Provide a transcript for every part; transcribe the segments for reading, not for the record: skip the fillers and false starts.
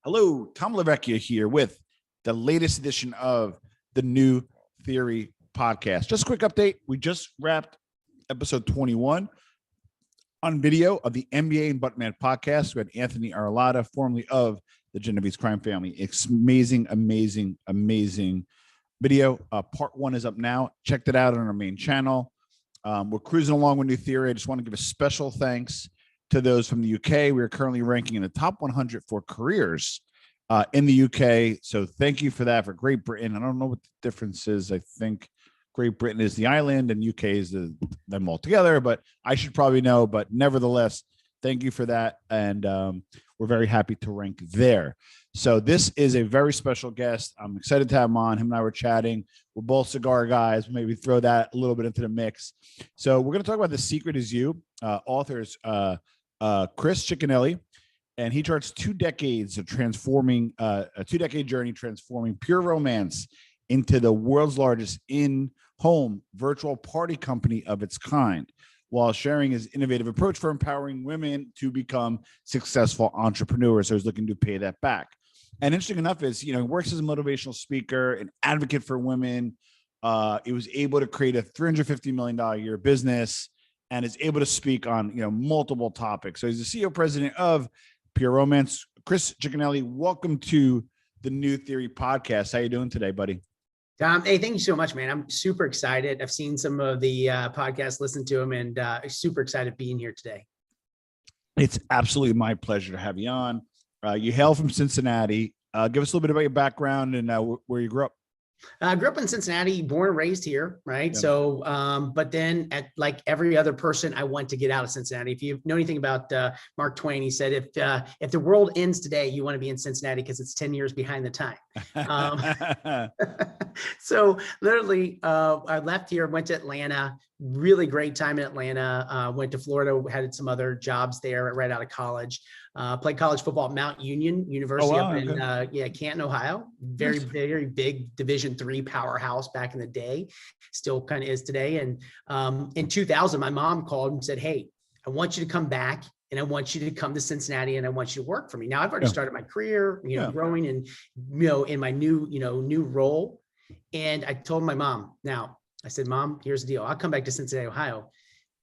Hello, Tom Lavecchia here with the latest edition of the New Theory podcast. Just a quick update. We just wrapped episode 21 on video of the NBA and Buttman podcast. We had Anthony Arlotta, formerly of the Genovese crime family. It's amazing video. Part one is up now. Check that out on our main channel. We're cruising along with New Theory. I just want to give a special thanks to those from the UK. We are currently ranking in the top 100 for careers in the UK. So thank you for that. For Great Britain, I don't know what the difference is. I think Great Britain is the island and UK is them all together, but I should probably know. But nevertheless, thank you for that. And we're very happy to rank there. So this is a very special guest. I'm excited to have him on. Him and I were chatting. We're both cigar guys. Maybe throw that a little bit into the mix. So we're going to talk about The Secret Is You. Authors Chris Cicchinelli, and he charts 2 decades of transforming a 2-decade journey transforming pure romance into the world's largest in-home virtual party company of its kind, while sharing his innovative approach for empowering women to become successful entrepreneurs. So he's looking to pay that back. And interesting enough is, he works as a motivational speaker, an advocate for women. He was able to create a $350 million a year business and is able to speak on, multiple topics. So he's the CEO president of Pure Romance. Chris Cicchinelli, welcome to the New Theory podcast. How you doing today, buddy? Tom, hey, thank you so much, man. I'm super excited. I've seen some of the podcasts, listened to them, and super excited being here today. It's absolutely my pleasure to have you on. You hail from Cincinnati. Give us a little bit about your background and where you grew up. I grew up in Cincinnati, born and raised here, right? Yeah. So, but then like every other person, I want to get out of Cincinnati. If you know anything about Mark Twain, he said, if the world ends today, you want to be in Cincinnati because it's 10 years behind the time. So literally, I left here, went to Atlanta, really great time in Atlanta, went to Florida, had some other jobs there right out of college. Played college football at Mount Union University up in Canton, Ohio. Very, very big Division III powerhouse back in the day, still kind of is today. And in 2000, my mom called and said, "Hey, I want you to come back and I want you to come to Cincinnati and I want you to work for me." Now I've already started my career, growing and, in my new role. And I told my mom, I said, "Mom, here's the deal. I'll come back to Cincinnati, Ohio.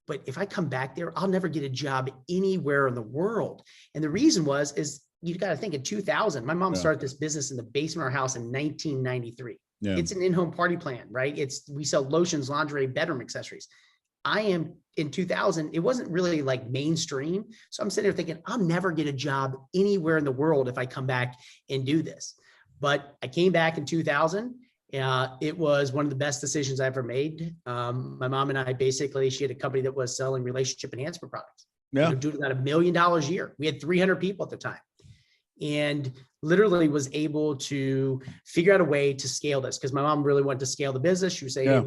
But if I come back there, I'll never get a job anywhere in the world." And the reason is you got to think in 2000, my mom started this business in the basement of our house in 1993. Yeah. It's an in-home party plan, right? We sell lotions, lingerie, bedroom accessories. I am in 2000. It wasn't really like mainstream. So I'm sitting there thinking, I'll never get a job anywhere in the world if I come back and do this. But I came back in 2000. It was one of the best decisions I ever made. My mom and I she had a company that was selling relationship enhancement products. Yeah. Doing about $1 million a year. We had 300 people at the time, and literally was able to figure out a way to scale this because my mom really wanted to scale the business. She was saying, "Hey,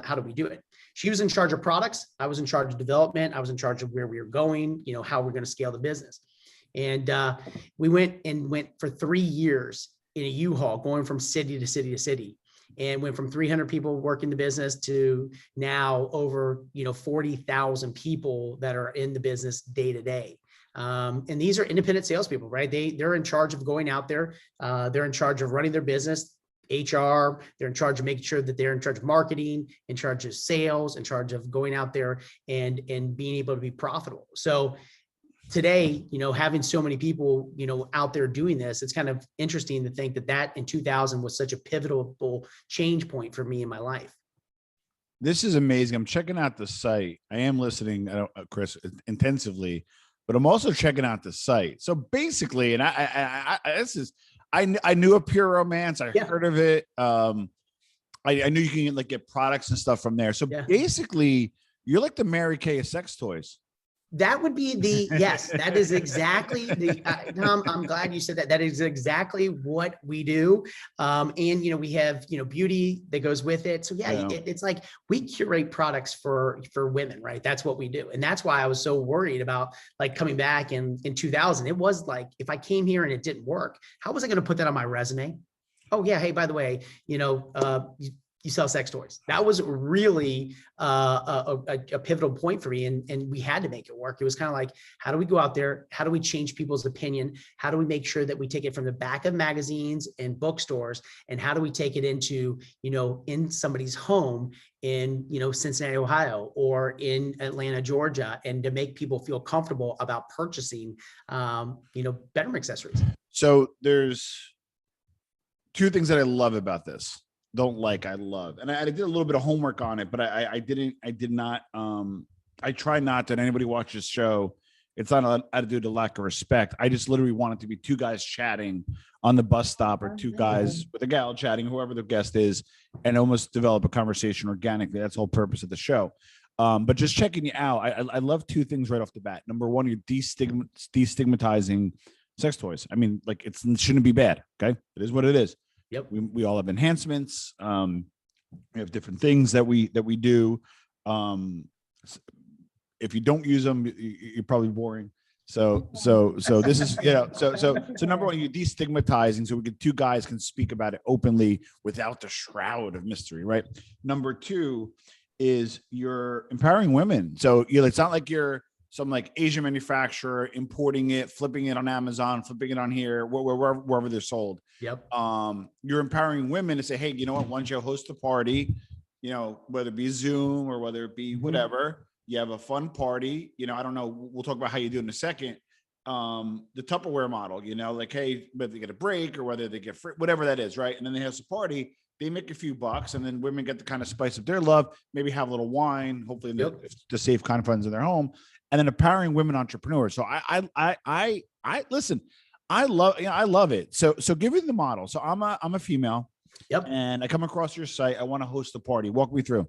how do we do it?" She was in charge of products. I was in charge of development. I was in charge of where we were going, how we're going to scale the business. And we went for 3 years in a U-Haul, going from city to city to city. And went from 300 people working the business to now over 40,000 people that are in the business day to day. And these are independent salespeople, right? They're in charge of going out there. They're in charge of running their business, HR. They're in charge of making sure that they're in charge of marketing, in charge of sales, in charge of going out there and being able to be profitable. So today, having so many people, out there doing this, it's kind of interesting to think that in 2000 was such a pivotal change point for me in my life. This is amazing. I'm checking out the site. I am listening, Chris, intensively, but I'm also checking out the site. So basically, and I knew of Pure Romance. I heard of it. I knew you can get products and stuff from there. So basically, you're like the Mary Kay of sex toys. That would be yes, that is exactly Tom, I'm glad you said that. That is exactly what we do. And, we have, beauty that goes with it. So it's like we curate products for women, right? That's what we do. And that's why I was so worried about coming back in 2000. It was like, if I came here and it didn't work, how was I going to put that on my resume? Oh yeah. Hey, by the way, you sell sex toys. That was really a pivotal point for me. And we had to make it work. It was kind of like, how do we go out there? How do we change people's opinion? How do we make sure that we take it from the back of magazines and bookstores? And how do we take it into, in somebody's home in, Cincinnati, Ohio, or in Atlanta, Georgia, and to make people feel comfortable about purchasing, bedroom accessories. So there's two things that I love about this. I love. And I did a little bit of homework on it, but I try not to, and anybody watches the show, it's not an attitude of lack of respect. I just literally want it to be two guys chatting on the bus stop, or two guys with a gal chatting, whoever the guest is, and almost develop a conversation organically. That's the whole purpose of the show. But just checking you out, I love two things right off the bat. Number one, you're destigmatizing sex toys. I mean, like, it shouldn't be bad. Okay. It is what it is. Yep. We all have enhancements. We have different things that we do. If you don't use them, you're probably boring. So this is, so number one, you're destigmatizing, so two guys can speak about it openly without the shroud of mystery, right? Number two is you're empowering women. So it's not like you're some like Asian manufacturer importing it, flipping it on Amazon, flipping it on here, wherever they're sold. Yep. You're empowering women to say, hey, you know what? Once you host a party, whether it be Zoom or whether it be whatever, you have a fun party. I don't know. We'll talk about how you do it in a second. The Tupperware model, like, hey, whether they get a break or whether they get free, whatever that is, right? And then they have a party. They make a few bucks, and then women get to kind of spice up their love, maybe have a little wine, hopefully in the safe confines of their home, and then empowering women entrepreneurs. So I listen, I love it. So give me the model. So I'm a female. Yep. And I come across your site. I want to host a party. Walk me through.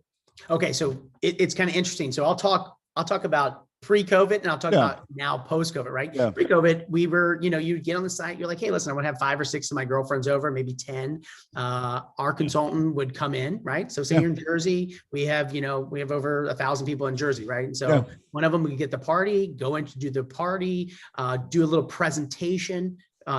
Okay. So it's kind of interesting. So I'll talk about pre-COVID, and I'll talk about now post-COVID, right? Yeah. Pre-COVID, we were, you'd get on the site, you're like, hey, listen, I want to have 5 or 6 of my girlfriends over, maybe 10. Our consultant would come in, right? So say you're in Jersey, we have over 1,000 people in Jersey, right? And so one of them, we get the party, go in to do the party, do a little presentation,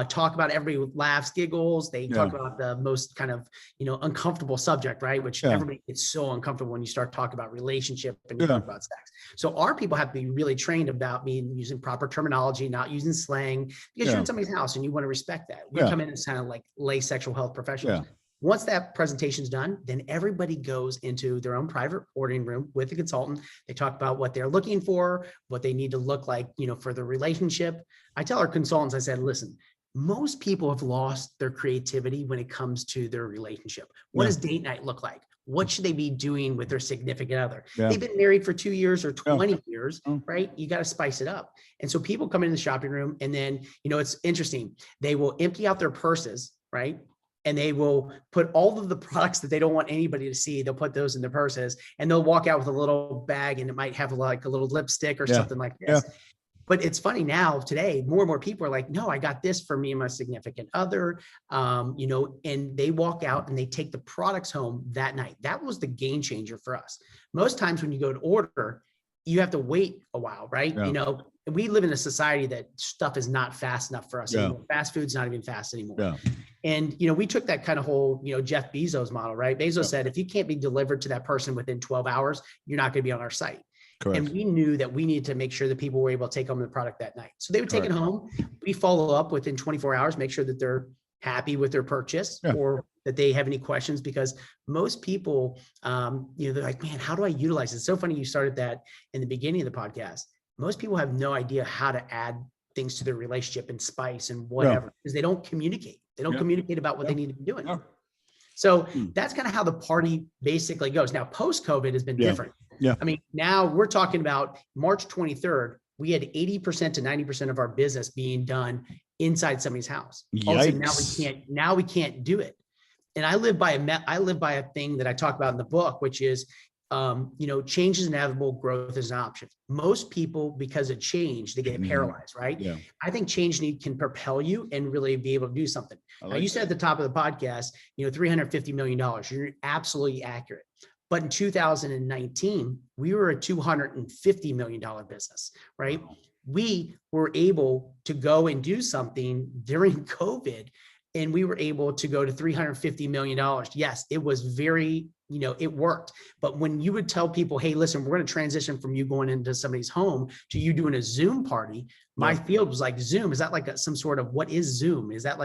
talk about every laughs, giggles. They talk about the most kind of, uncomfortable subject, right? Which everybody gets so uncomfortable when you start talking about relationship and you talk about sex. So our people have to be really trained about using proper terminology, not using slang, because you're in somebody's house and you want to respect that. We come in as kind of like lay sexual health professionals. Once that presentation is done, then everybody goes into their own private boarding room with the consultant. They talk about what they're looking for, what they need to look like, for the relationship. I tell our consultants, I said, listen, most people have lost their creativity when it comes to their relationship. What does date night look like? What should they be doing with their significant other? They've been married for 2 years or 20 years, right? You got to spice it up. And so people come in the shopping room, and then, it's interesting. They will empty out their purses, right? And they will put all of the products that they don't want anybody to see. They'll put those in their purses, and they'll walk out with a little bag, and it might have like a little lipstick or something like this. But it's funny now, today, more and more people are like, no, I got this for me and my significant other, and they walk out and they take the products home that night. That was the game changer for us. Most times when you go to order, you have to wait a while, right? We live in a society that stuff is not fast enough for us anymore. Fast food's not even fast anymore. And, we took that kind of whole, Jeff Bezos model, right? Bezos said, if you can't be delivered to that person within 12 hours, you're not going to be on our site. Correct. And we knew that we needed to make sure that people were able to take home the product that night. So they would take it home. We follow up within 24 hours, make sure that they're happy with their purchase or that they have any questions, because most people, they're like, man, how do I utilize it? It's so funny you started that in the beginning of the podcast. Most people have no idea how to add things to their relationship and spice and whatever, because they don't communicate. They don't communicate about what they need to be doing. So that's kind of how the party basically goes. Now, post-COVID has been different. I mean, now we're talking about March 23rd, we had 80% to 90% of our business being done inside somebody's house. Also, now we can't do it. And I live by a thing that I talk about in the book, which is, change is inevitable, growth is an option. Most people, because of change, they get paralyzed, right? I think change can propel you and really be able to do something. Now, you said at the top of the podcast, $350 million. You're absolutely accurate. But in 2019, we were a $250 million business, right? Wow. We were able to go and do something during COVID, and we were able to go to $350 million. Yes, it was very it worked. But when you would tell people, hey, listen, we're going to transition from you going into somebody's home to you doing a Zoom party, my field was like, Zoom, is that like some sort of, what is Zoom? Is that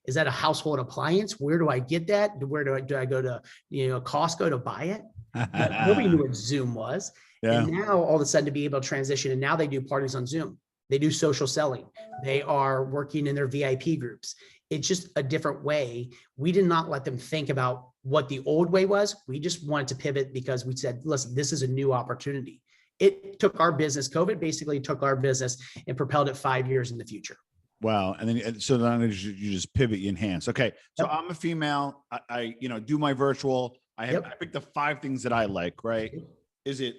is that a household appliance? Where do I get that? Where do I go to, Costco to buy it? But nobody knew what Zoom was. Yeah. And now all of a sudden to be able to transition, and now they do parties on Zoom. They do social selling. They are working in their VIP groups. It's just a different way. We did not let them think about what the old way was. We just wanted to pivot because we said, listen, this is a new opportunity. It took our business, COVID basically took our business and propelled it 5 years in the future. Wow. And then, so then you just pivot, you enhance. Okay. So I'm a female. I do my virtual. I picked the 5 things that I like, right? Is it,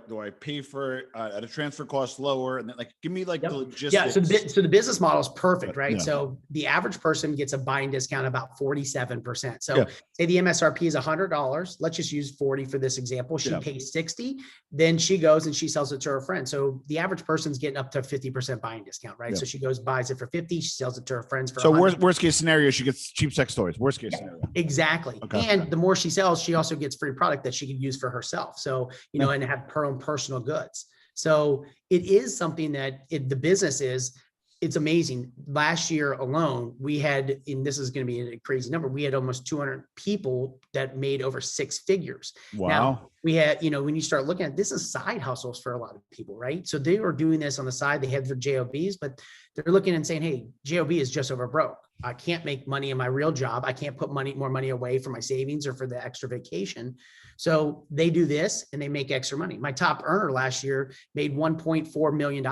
do I pay for it at a transfer cost lower? And then give me the logistics. Yeah. So the business model is perfect, right? Yeah. So the average person gets a buying discount about 47%. So say the MSRP is $100. Let's just use 40 for this example. She pays 60, then she goes and she sells it to her friend. So the average person's getting up to 50% buying discount, right? So she goes, buys it for 50, she sells it to her friends for So 100. worst case scenario, she gets cheap sex toys. Worst case scenario. Exactly. Okay. And the more she sells, she also gets free product that she can use for herself. So, and have her own personal goods. So it is something that the business is, it's amazing. Last year alone, we had, and this is going to be a crazy number, we had almost 200 people that made over 6 figures. Wow. Now, we had, when you start looking at this, is side hustles for a lot of people, right? So they were doing this on the side. They had their JOBs, but they're looking and saying, hey, JOB is just over broke. I can't make money in my real job. I can't put more money away for my savings or for the extra vacation. So they do this and they make extra money. My top earner last year made $1.4 million.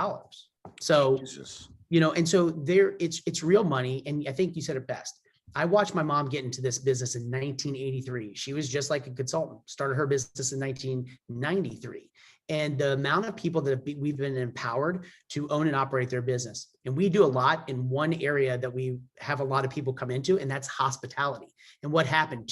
So, Jesus. and so it's real money. And I think you said it best. I watched my mom get into this business in 1983. She was just like a consultant, started her business in 1993. And the amount of people that we've been empowered to own and operate their business. And we do a lot in one area that we have a lot of people come into, and that's hospitality. And what happened?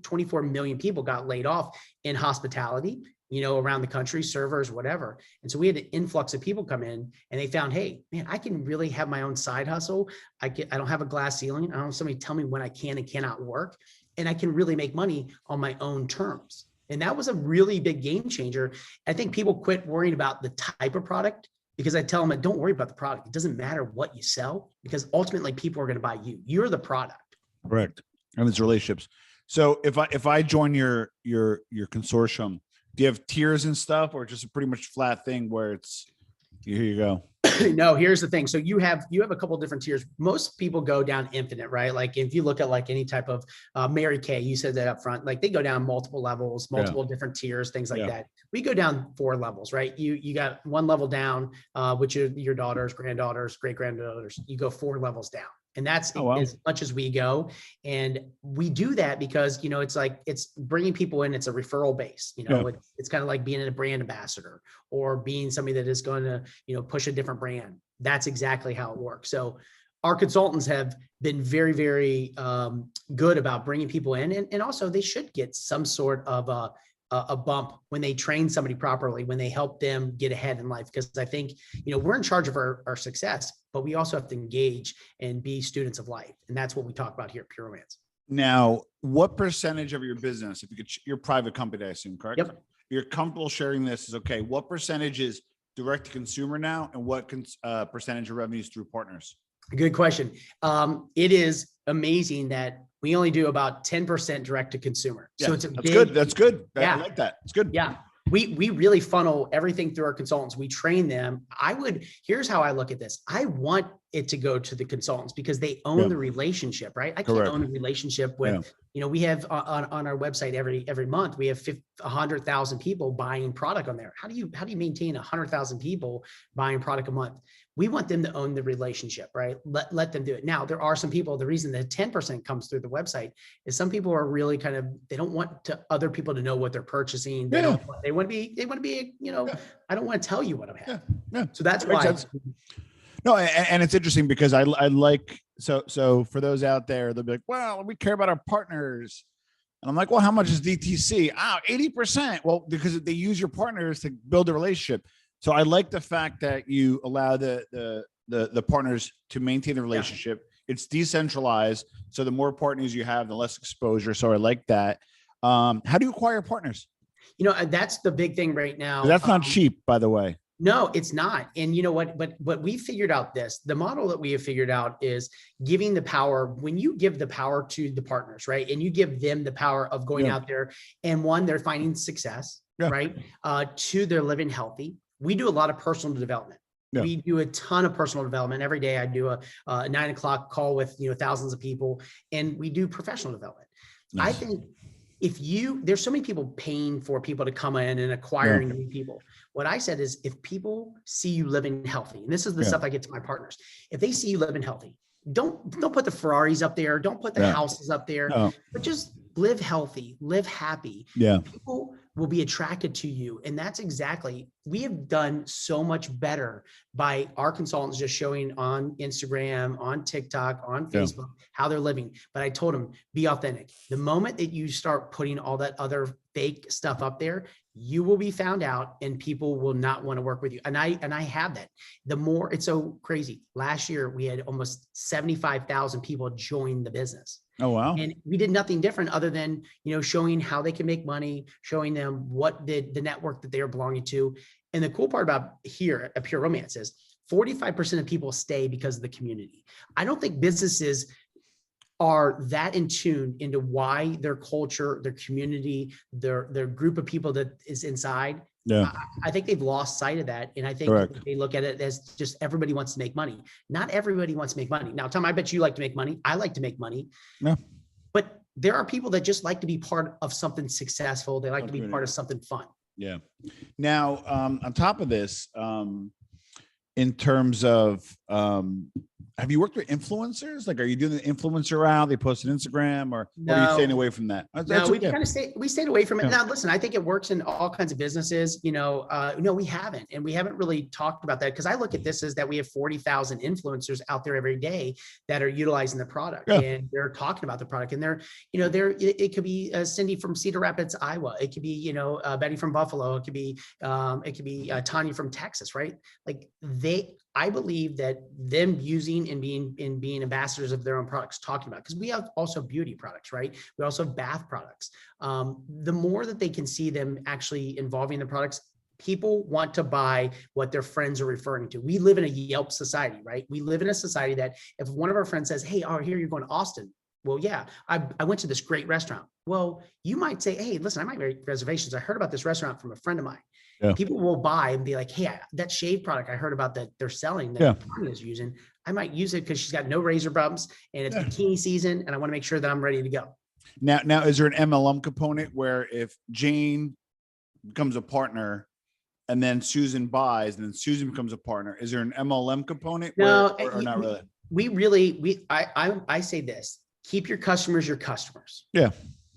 24 million people got laid off in hospitality, around the country, servers, whatever. And so we had an influx of people come in and they found, hey, man, I can really have my own side hustle. I don't have a glass ceiling. I don't have somebody tell me when I can and cannot work. And I can really make money on my own terms. And that was a really big game changer. I think people quit worrying about the type of product, because I tell them, don't worry about the product. It doesn't matter what you sell, because ultimately people are going to buy you. You're the product. Correct. And it's relationships. So if I join your consortium, do you have tiers and stuff, or just a pretty much flat thing where it's, here you go? No, here's the thing. So you have a couple of different tiers. Most people go down infinite, right? Like if you look at any type of Mary Kay, you said that up front, they go down multiple levels, multiple different tiers, things like that. We go down 4 levels, right? You got 1 level down, which are your daughters, granddaughters, great granddaughters. You go 4 levels down. And that's as much as we go. And we do that because, it's bringing people in. It's a referral base, it's kind of like being a brand ambassador or being somebody that is going to, push a different brand. That's exactly how it works. So our consultants have been very, very good about bringing people in. And also they should get some sort of a bump when they train somebody properly, when they help them get ahead in life. Because I think, we're in charge of our success, but we also have to engage and be students of life. And that's what we talk about here at Pure Romance. Now, what percentage of your business, if you could, your private company, I assume, correct? Yep. You're comfortable sharing this is okay. What percentage is direct to consumer now? And what percentage of revenues through partners? Good question. It is amazing that we only do about 10% direct to consumer. Yeah, so it's good. That's good. Yeah. I like that. It's good. Yeah. We really funnel everything through our consultants. We train them. Here's how I look at this. I want it to go to the consultants because they own the relationship, right? I can't own a relationship with, we have on our website every month, we have 100,000 people buying product on there. How do you maintain 100,000 people buying product a month? We want them to own the relationship, right? Let them do it. Now, there are some people, the reason that 10% comes through the website is some people are really they don't want other people to know what they're purchasing. They want to be, I don't want to tell you what I'm having. Yeah. So that's why. No, and it's interesting because I like, so for those out there, they'll be like, well, we care about our partners. And I'm like, well, how much is DTC? 80%. Well, because they use your partners to build a relationship. So I like the fact that you allow the partners to maintain the relationship. It's decentralized. So the more partners you have, the less exposure. So I like that. How do you acquire partners? That's the big thing right now. That's not cheap, by the way. No, it's not. And you know what? But we figured out this. The model that we have figured out is giving the power. When you give the power to the partners, right, and you give them the power of going out there, and one, they're finding success, right? Two, they're living healthy. We do a lot of personal development. We do a ton of personal development every day. I do a 9 o'clock call with thousands of people, and we do professional development. Nice. I think there's so many people paying for people to come in and acquiring new people. What I said is, if people see you living healthy, and this is the stuff I get to my partners, if they see you living healthy, don't put the Ferraris up there, don't put the houses up there, but just live healthy, live happy. People will be attracted to you. And that's exactly, we have done so much better by our consultants just showing on Instagram, on TikTok, on Facebook, how they're living. But I told them, be authentic. The moment that you start putting all that other fake stuff up there, you will be found out and people will not want to work with you. And I have that. The more, it's so crazy. Last year, we had almost 75,000 people join the business. Oh, wow. And we did nothing different other than, showing how they can make money, showing them what the network that they are belonging to. And the cool part about here at Pure Romance is 45% of people stay because of the community. I don't think businesses are that in tune into why their culture, their community, their group of people that is inside. I think they've lost sight of that. And I think they look at it as just everybody wants to make money. Not everybody wants to make money. Now, Tom, I bet you like to make money. I like to make money. But there are people that just like to be part of something successful. They like to be part of something fun. Now, on top of this, in terms of, have you worked with influencers? Like, are you doing the influencer route? They post on Instagram, or are you staying away from that? No, we stayed away from it. Now, listen, I think it works in all kinds of businesses. No, we haven't. And we haven't really talked about that, because I look at this as that we have 40,000 influencers out there every day that are utilizing the product and they're talking about the product. And it could be Cindy from Cedar Rapids, Iowa. It could be, Betty from Buffalo. It could be Tanya from Texas, right? Like I believe that them using and being ambassadors of their own products, talking about, because we have also beauty products, right? We also have bath products. The more that they can see them actually involving the products, people want to buy what their friends are referring to. We live in a Yelp society, right? We live in a society that if one of our friends says, hey, here you're going to Austin. Well, yeah, I went to this great restaurant. Well, you might say, hey, listen, I might make reservations. I heard about this restaurant from a friend of mine. People will buy and be like, hey, that shave product I heard about that they're selling that Tanya is using, I might use it because she's got no razor bumps and it's bikini season and I want to make sure that I'm ready to go. Now, is there an MLM component where if Jane becomes a partner and then Susan buys and then Susan becomes a partner, is there an MLM component? No, or not really? I say this, keep your customers your customers.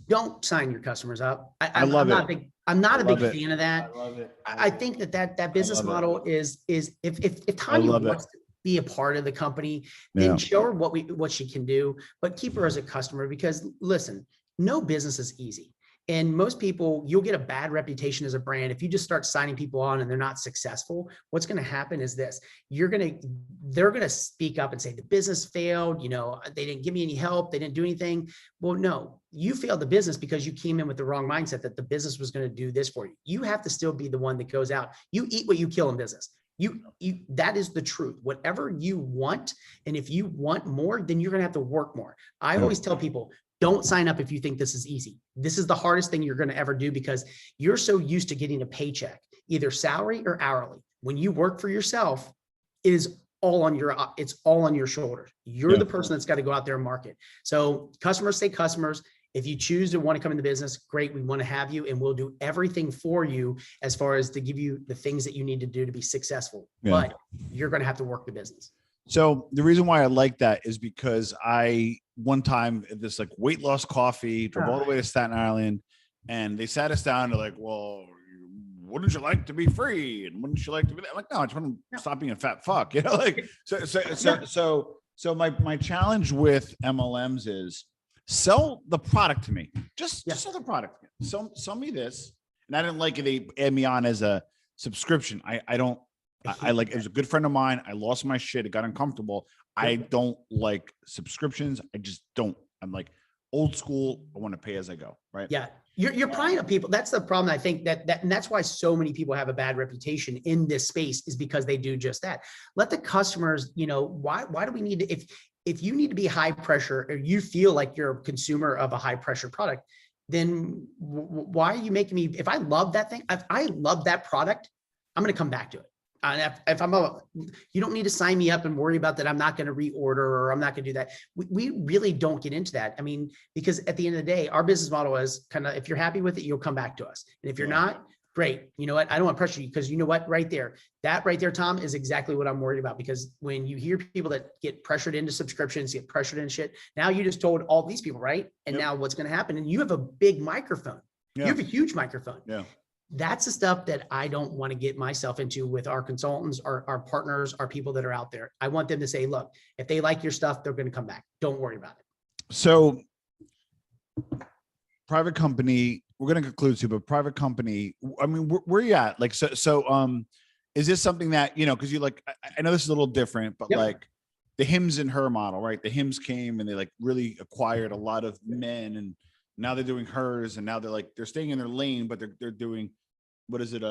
Don't sign your customers up. I'm not a big fan of that. I love it. I think that business model is if Tanya wants to be a part of the company, then show her what she can do, but keep her as a customer, because listen, no business is easy. And most people, you'll get a bad reputation as a brand if you just start signing people on and they're not successful. What's going to happen is this: they're going to speak up and say the business failed. They didn't give me any help. They didn't do anything. Well, no, you failed the business because you came in with the wrong mindset that the business was going to do this for you. You have to still be the one that goes out. You eat what you kill in business. That is the truth. Whatever you want, and if you want more, then you're going to have to work more. I always tell people, don't sign up if you think this is easy. This is the hardest thing you're going to ever do, because you're so used to getting a paycheck, either salary or hourly. When you work for yourself, it's all on your shoulders. You're the person that's got to go out there and market. So customers stay customers. If you choose to want to come in the business, great. We want to have you, and we'll do everything for you as far as to give you the things that you need to do to be successful. But you're going to have to work the business. So the reason why I like that is because one time at this like weight loss coffee, drove all the way to Staten Island, and they sat us down. They're like, well, wouldn't you like to be free? And wouldn't you like to be that? I'm like, no, I just want to stop being a fat fuck. So my challenge with MLMs is sell the product to me. Just sell the product. Sell me this. And I didn't like it. They add me on as a subscription. I like, it was a good friend of mine. I lost my shit. It got uncomfortable. I don't like subscriptions. I just don't. I'm like old school. I want to pay as I go. Right. Yeah. You're prying up people. That's the problem. I think and that's why so many people have a bad reputation in this space, is because they do just that. Let the customers, why do we need to, if you need to be high pressure, or you feel like you're a consumer of a high pressure product, then why are you making me, if I love that thing, if I love that product, I'm going to come back to it. If you don't need to sign me up and worry about that. I'm not going to reorder, or I'm not going to do that. We really don't get into that. I mean, because at the end of the day, our business model is kind of, if you're happy with it, you'll come back to us. And if you're not, great. You know what? I don't want to pressure you, because you know what, that right there, Tom, is exactly what I'm worried about. Because when you hear people that get pressured into subscriptions, get pressured into shit, now you just told all these people, right? And now what's going to happen? And you have a big microphone. You have a huge microphone. That's the stuff that I don't want to get myself into with our consultants, our partners, our people that are out there. I want them to say, look, if they like your stuff, they're going to come back. Don't worry about it. So private company, we're going to conclude soon, but private company, I mean, where are you at? Like, is this something that, cause you like, I know this is a little different, but like the Hims and Her model, right? The Hims came and they like really acquired a lot of men, and now they're doing Hers, and now they're staying in their lane, but they're doing, what is it?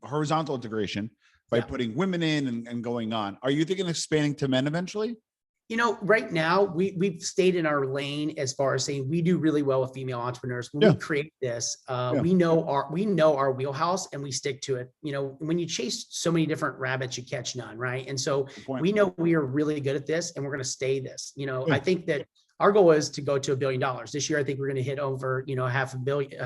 Horizontal integration by putting women in and going on. Are you thinking of expanding to men eventually? Right now we've stayed in our lane as far as saying we do really well with female entrepreneurs. When we create this, we know our wheelhouse, and we stick to it. When you chase so many different rabbits, you catch none, right? And so we know we are really good at this, and we're going to stay this. I think that our goal is to go to $1 billion this year. I think we're going to hit over, half a billion.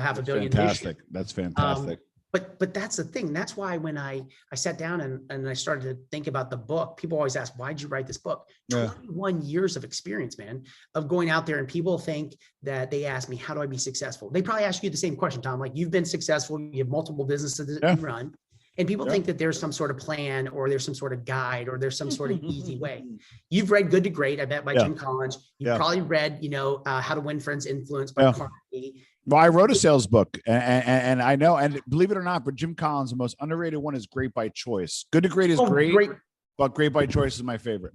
Fantastic. That's fantastic. But that's the thing. That's why when I sat down and I started to think about the book, people always ask, why'd you write this book? 21 years of experience, man, of going out there. And people think that, they ask me, how do I be successful? They probably ask you the same question, Tom. Like, you've been successful, you have multiple businesses that you run. And people think that there's some sort of plan, or there's some sort of guide, or there's some sort of easy way. You've read Good to Great, I bet, by Jim Collins. You've probably read, How to Win Friends Influence by Carnegie. Well, I wrote a sales book, and I know, and believe it or not, but Jim Collins, the most underrated one, is Great by Choice. Good to Great is great, but Great by Choice is my favorite.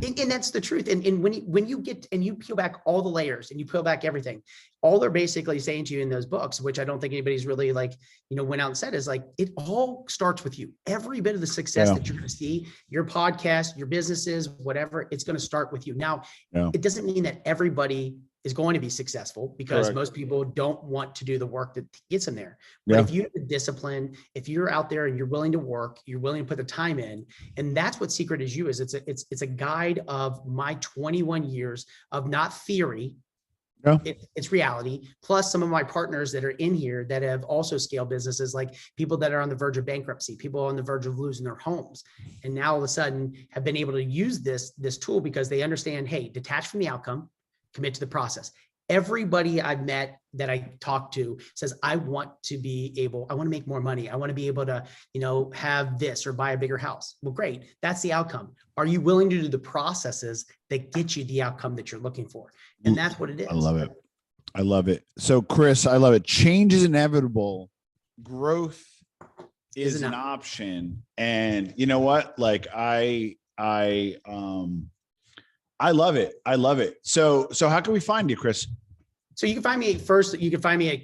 And that's the truth. And when you get, and you peel back all the layers, and you peel back everything, all they're basically saying to you in those books, which I don't think anybody's really went out and said, is like, it all starts with you. Every bit of the success that you're going to see, your podcast, your businesses, whatever, it's going to start with you. Now, it doesn't mean that everybody is going to be successful, because most people don't want to do the work that gets them there. But if you have the discipline, if you're out there and you're willing to work, you're willing to put the time in, and that's what Secret is You is. It's a guide of my 21 years of not theory. It's reality, plus some of my partners that are in here that have also scaled businesses, like people that are on the verge of bankruptcy, people on the verge of losing their homes, and now all of a sudden have been able to use this tool because they understand, hey, detach from the outcome, commit to the process. Everybody I've met that I talk to says, I want to make more money. I want to be able to, have this or buy a bigger house. Well, great. That's the outcome. Are you willing to do the processes that get you the outcome that you're looking for? And that's what it is. I love it. I love it. So Chris, I love it. Change is inevitable. Growth is an option. And you know what? Like I love it. I love it. So how can we find you, Chris? So you can find me at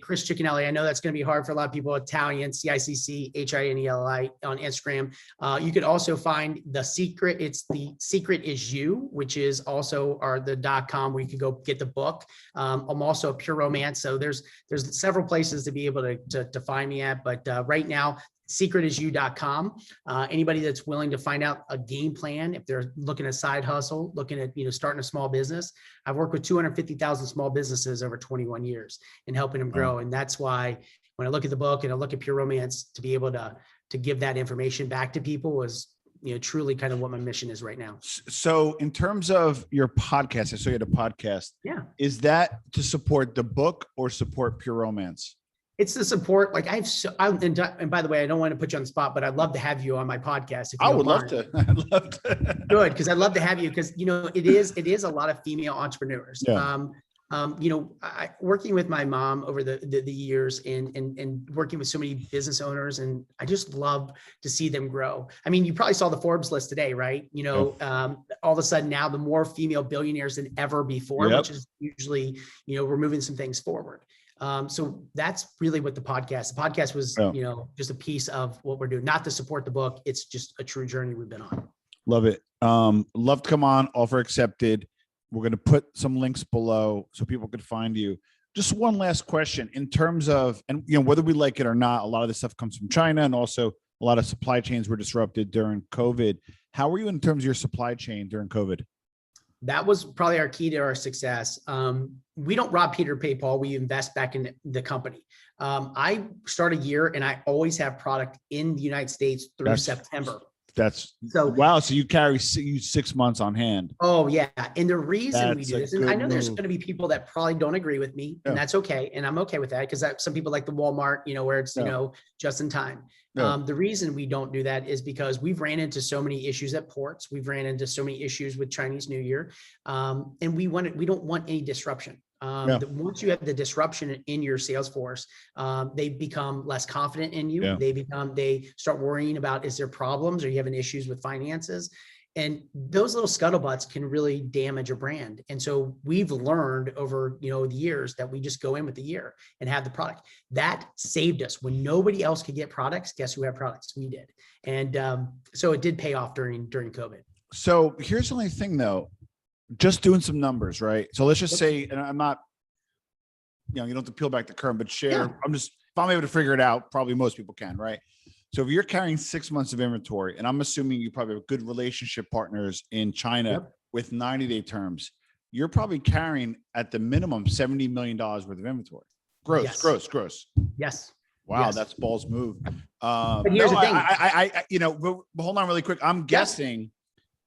Chris Cicchinelli. I know that's going to be hard for a lot of people. Italian, Cicchinelli on Instagram. You could also find The Secret. It's The Secret Is You, which is also the .com, where you can go get the book. I'm also a Pure Romance. So there's several places to be able to find me at. But right now, secretisyou.com. Anybody that's willing to find out a game plan, if they're looking at side hustle, looking at starting a small business. I've worked with 250,000 small businesses over 21 years and helping them grow. And that's why when I look at the book and I look at Pure Romance, to be able to give that information back to people is truly kind of what my mission is right now. So in terms of your podcast, I saw you had a podcast. Yeah. Is that to support the book or support Pure Romance? It's the support. Like and by the way, I don't want to put you on the spot, but I'd love to have you on my podcast. If you I would love to. I'd love to. Good, because I'd love to have you, because it is a lot of female entrepreneurs. Yeah. Working with my mom over the years and working with so many business owners, and I just love to see them grow. I mean, you probably saw the Forbes list today, right? All of a sudden now the more female billionaires than ever before, which is usually, we're moving some things forward. So that's really what the podcast was, just a piece of what we're doing, not to support the book. It's just a true journey we've been on. Love it. Love to come on, offer accepted. We're going to put some links below so people could find you. Just one last question in terms of, and whether we like it or not, a lot of this stuff comes from China, and also a lot of supply chains were disrupted during COVID. How were you in terms of your supply chain during COVID? That was probably our key to our success. We don't rob Peter to pay Paul. We invest back in the company. I start a year and I always have product in the United States through September. That's so wow. So you carry 6 months on hand. Oh yeah. And the reason we do this, and I know there's going to be people that probably don't agree with me, and that's okay. And I'm okay with that, because some people like the Walmart, where it's, just in time. The reason we don't do that is because we've ran into so many issues at ports. We've ran into so many issues with Chinese New Year. And we don't want any disruption. Once you have the disruption in your sales force, they become less confident in you. They start worrying about, is there problems? Are you having issues with finances? And those little scuttlebutts can really damage a brand. And so we've learned over, the years that we just go in with the year and have the product. That saved us. When nobody else could get products, guess who had products? We did. And so it did pay off during COVID. So here's the only thing though, just doing some numbers, right? So let's just say, and I'm not, you don't have to peel back the curtain, but share, if I'm able to figure it out, probably most people can, right? So if you're carrying 6 months of inventory, and I'm assuming you probably have good relationship partners in China with 90-day terms, you're probably carrying at the minimum $70 million worth of inventory. Gross. Yes. Wow. That's balls move. But here's the thing. But hold on really quick. I'm guessing,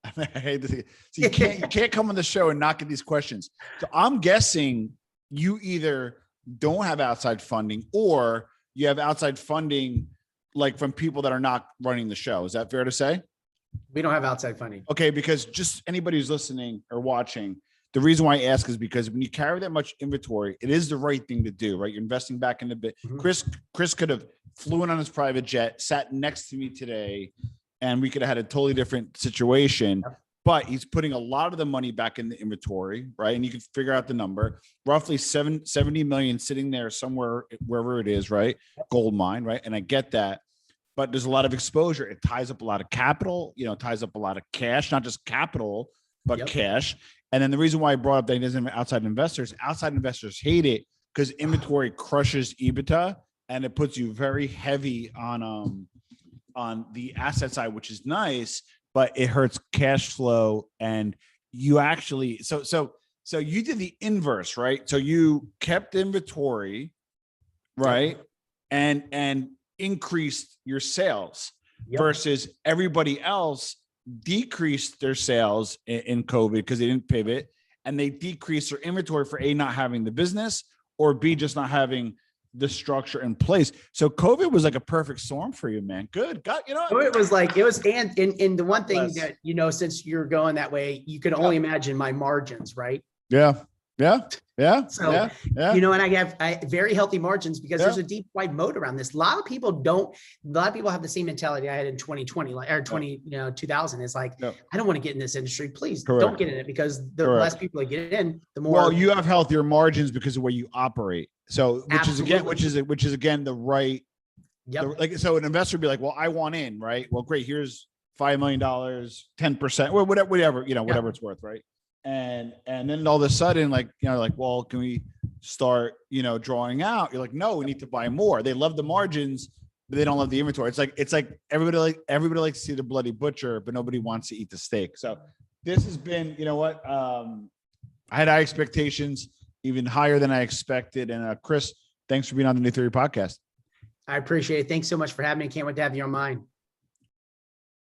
I hate to see, so you can't come on the show and not get these questions. So I'm guessing you either don't have outside funding, or you have outside funding like from people that are not running the show. Is that fair to say? We don't have outside funding. Okay. Because just anybody who's listening or watching, the reason why I ask is because when you carry that much inventory, it is the right thing to do, right? You're investing back in the bit. Mm-hmm. Chris could have flown on his private jet, sat next to me today, and we could have had a totally different situation. But he's putting a lot of the money back in the inventory, right? And you can figure out the number, roughly 70 million sitting there somewhere, wherever it is, right? Gold mine, right? And I get that, but there's a lot of exposure. It ties up a lot of capital, ties up a lot of cash, not just capital, but cash. And then the reason why I brought up that he doesn't have outside investors hate it because inventory crushes EBITDA, and it puts you very heavy on the asset side, which is nice, but it hurts cash flow. And you actually, so you did the inverse, right? So you kept inventory, right? And increased your sales versus everybody else decreased their sales in COVID because they didn't pivot, and they decreased their inventory for A, not having the business, or B, just not having the structure in place. So COVID was like a perfect storm for you, man. Good. And the one thing that, since you're going that way, you can only imagine my margins, right? Yeah. So, and I have very healthy margins because there's a deep, wide moat around this. A lot of people have the same mentality I had in 2020, or 2000 is like, I don't want to get in this industry. Please don't get in it, because the less people that get in, the more. Well, you have healthier margins because of the way you operate. So, which is again, the right. So an investor would be like, well, I want in, right? Well, great. Here's $5 million, 10%, or whatever, whatever it's worth. Right. And then all of a sudden, well, can we start, drawing out? You're like, no, we need to buy more. They love the margins, but they don't love the inventory. It's like everybody likes to see the bloody butcher, but nobody wants to eat the steak. So this has been, I had high expectations, even higher than I expected. And Chris, thanks for being on the New Theory podcast. I appreciate it. Thanks so much for having me. Can't wait to have you on mine.